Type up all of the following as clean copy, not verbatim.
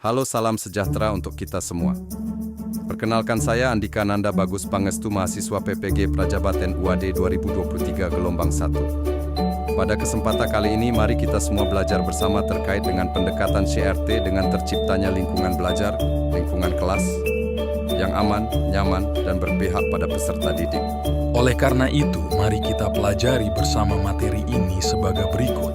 Halo, salam sejahtera untuk kita semua. Perkenalkan, saya Andika Nanda Bagus Pangestu, mahasiswa PPG Prajabaten UAD 2023 gelombang 1. Pada kesempatan kali ini, mari kita semua belajar bersama terkait dengan pendekatan CRT dengan terciptanya lingkungan belajar, lingkungan kelas, yang aman, nyaman, dan berpihak pada peserta didik. Oleh karena itu, mari kita pelajari bersama materi ini sebagai berikut.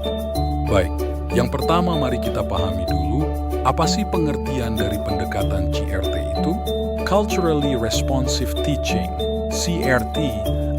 Baik, yang pertama mari kita pahami dulu, apa sih pengertian dari pendekatan CRT itu? Culturally Responsive Teaching, CRT,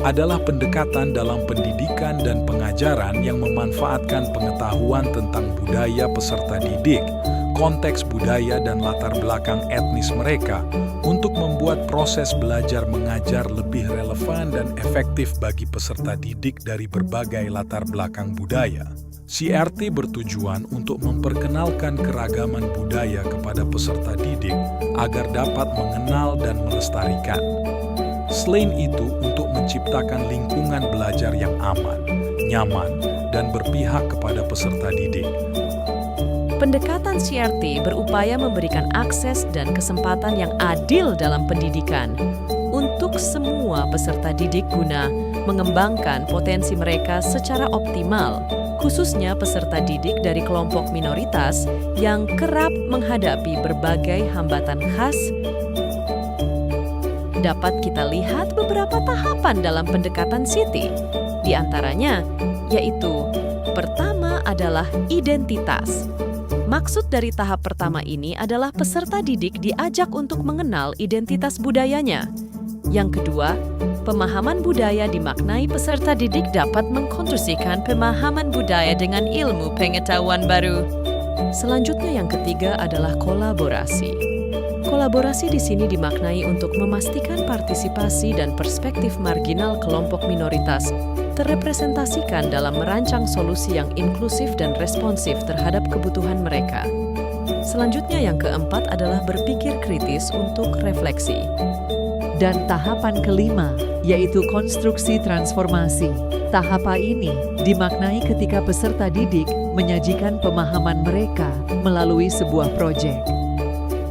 adalah pendekatan dalam pendidikan dan pengajaran yang memanfaatkan pengetahuan tentang budaya peserta didik, konteks budaya dan latar belakang etnis mereka untuk membuat proses belajar mengajar lebih relevan dan efektif bagi peserta didik dari berbagai latar belakang budaya. CRT bertujuan untuk memperkenalkan keragaman budaya kepada peserta didik agar dapat mengenal dan melestarikan. Selain itu, untuk menciptakan lingkungan belajar yang aman, nyaman, dan berpihak kepada peserta didik. Pendekatan CRT berupaya memberikan akses dan kesempatan yang adil dalam pendidikan untuk semua peserta didik guna mengembangkan potensi mereka secara optimal, khususnya peserta didik dari kelompok minoritas yang kerap menghadapi berbagai hambatan khas. Dapat kita lihat beberapa tahapan dalam pendekatan CT. Di antaranya, yaitu pertama adalah identitas. Maksud dari tahap pertama ini adalah peserta didik diajak untuk mengenal identitas budayanya. Yang kedua, pemahaman budaya dimaknai peserta didik dapat mengkonstruksikan pemahaman budaya dengan ilmu pengetahuan baru. Selanjutnya yang ketiga adalah kolaborasi. Kolaborasi di sini dimaknai untuk memastikan partisipasi dan perspektif marginal kelompok minoritas terrepresentasikan dalam merancang solusi yang inklusif dan responsif terhadap kebutuhan mereka. Selanjutnya yang keempat adalah berpikir kritis untuk refleksi. Dan tahapan kelima, yaitu konstruksi transformasi. Tahapan ini dimaknai ketika peserta didik menyajikan pemahaman mereka melalui sebuah proyek.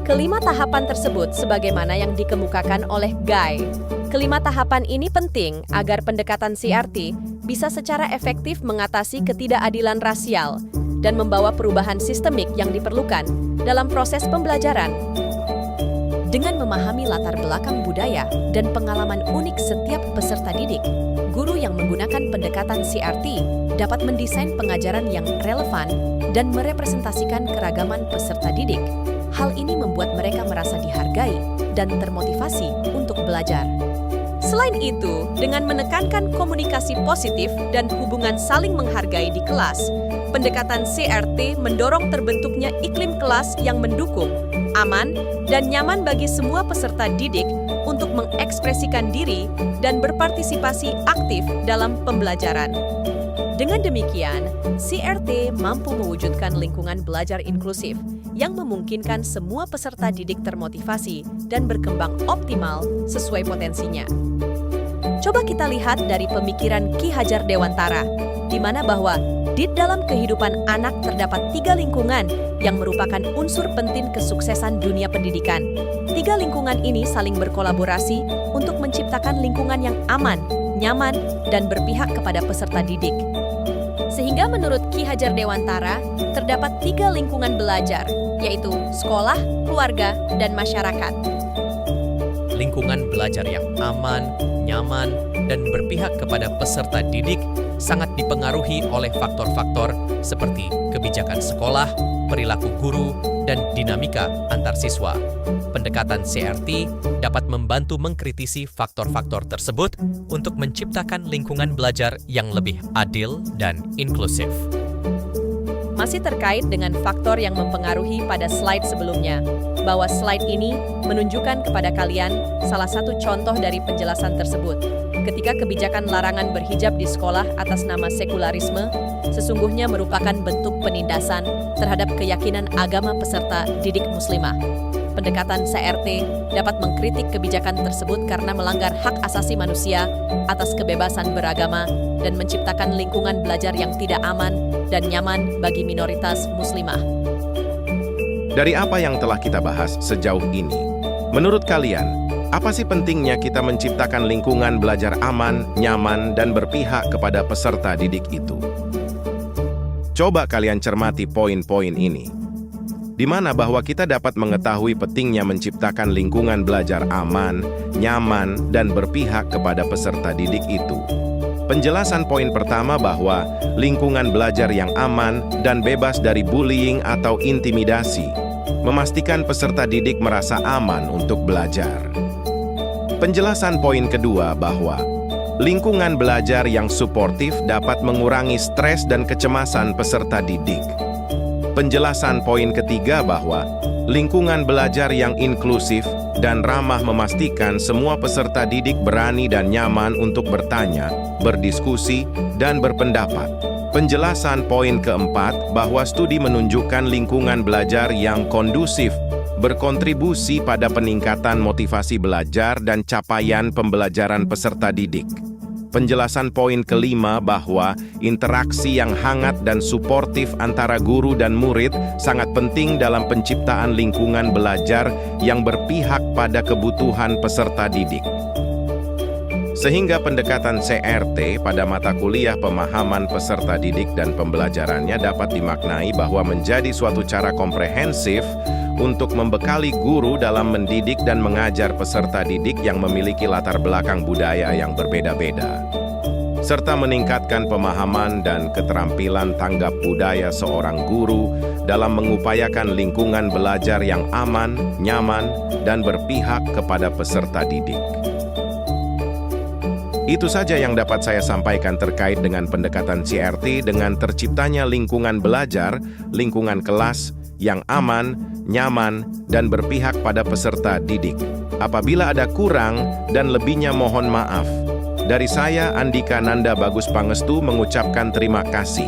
Kelima tahapan tersebut sebagaimana yang dikemukakan oleh Guy. Kelima tahapan ini penting agar pendekatan CRT bisa secara efektif mengatasi ketidakadilan rasial dan membawa perubahan sistemik yang diperlukan dalam proses pembelajaran. Dengan memahami latar belakang budaya dan pengalaman unik setiap peserta didik, guru yang menggunakan pendekatan CRT dapat mendesain pengajaran yang relevan dan merepresentasikan keragaman peserta didik. Hal ini membuat mereka merasa dihargai dan termotivasi untuk belajar. Selain itu, dengan menekankan komunikasi positif dan hubungan saling menghargai di kelas, pendekatan CRT mendorong terbentuknya iklim kelas yang mendukung, aman, dan nyaman bagi semua peserta didik untuk mengekspresikan diri dan berpartisipasi aktif dalam pembelajaran. Dengan demikian, CRT mampu mewujudkan lingkungan belajar inklusif yang memungkinkan semua peserta didik termotivasi dan berkembang optimal sesuai potensinya. Coba kita lihat dari pemikiran Ki Hajar Dewantara, di mana bahwa di dalam kehidupan anak terdapat 3 lingkungan yang merupakan unsur penting kesuksesan dunia pendidikan. 3 lingkungan ini saling berkolaborasi untuk menciptakan lingkungan yang aman, nyaman, dan berpihak kepada peserta didik. Sehingga menurut Ki Hajar Dewantara, terdapat 3 lingkungan belajar, yaitu sekolah, keluarga, dan masyarakat. Lingkungan belajar yang aman, nyaman, dan berpihak kepada peserta didik sangat dipengaruhi oleh faktor-faktor seperti kebijakan sekolah, perilaku guru, dan dinamika antar siswa. Pendekatan CRT dapat membantu mengkritisi faktor-faktor tersebut untuk menciptakan lingkungan belajar yang lebih adil dan inklusif. Masih terkait dengan faktor yang mempengaruhi pada slide sebelumnya, bahwa slide ini menunjukkan kepada kalian salah satu contoh dari penjelasan tersebut. Ketika kebijakan larangan berhijab di sekolah atas nama sekularisme, sesungguhnya merupakan bentuk penindasan terhadap keyakinan agama peserta didik muslimah. Pendekatan CRT dapat mengkritik kebijakan tersebut karena melanggar hak asasi manusia atas kebebasan beragama dan menciptakan lingkungan belajar yang tidak aman dan nyaman bagi minoritas muslimah. Dari apa yang telah kita bahas sejauh ini, menurut kalian, apa sih pentingnya kita menciptakan lingkungan belajar aman, nyaman, dan berpihak kepada peserta didik itu? Coba kalian cermati poin-poin ini, di mana bahwa kita dapat mengetahui pentingnya menciptakan lingkungan belajar aman, nyaman, dan berpihak kepada peserta didik itu. Penjelasan poin pertama bahwa lingkungan belajar yang aman dan bebas dari bullying atau intimidasi memastikan peserta didik merasa aman untuk belajar. Penjelasan poin kedua bahwa lingkungan belajar yang suportif dapat mengurangi stres dan kecemasan peserta didik. Penjelasan poin ketiga bahwa lingkungan belajar yang inklusif dan ramah memastikan semua peserta didik berani dan nyaman untuk bertanya, berdiskusi, dan berpendapat. Penjelasan poin keempat bahwa studi menunjukkan lingkungan belajar yang kondusif berkontribusi pada peningkatan motivasi belajar dan capaian pembelajaran peserta didik. Penjelasan poin kelima bahwa interaksi yang hangat dan suportif antara guru dan murid sangat penting dalam penciptaan lingkungan belajar yang berpihak pada kebutuhan peserta didik. Sehingga pendekatan CRT pada mata kuliah pemahaman peserta didik dan pembelajarannya dapat dimaknai bahwa menjadi suatu cara komprehensif untuk membekali guru dalam mendidik dan mengajar peserta didik yang memiliki latar belakang budaya yang berbeda-beda, serta meningkatkan pemahaman dan keterampilan tanggap budaya seorang guru dalam mengupayakan lingkungan belajar yang aman, nyaman, dan berpihak kepada peserta didik. Itu saja yang dapat saya sampaikan terkait dengan pendekatan CRT dengan terciptanya lingkungan belajar, lingkungan kelas yang aman, nyaman, dan berpihak pada peserta didik. Apabila ada kurang dan lebihnya mohon maaf. Dari saya, Andika Nanda Bagus Pangestu mengucapkan terima kasih.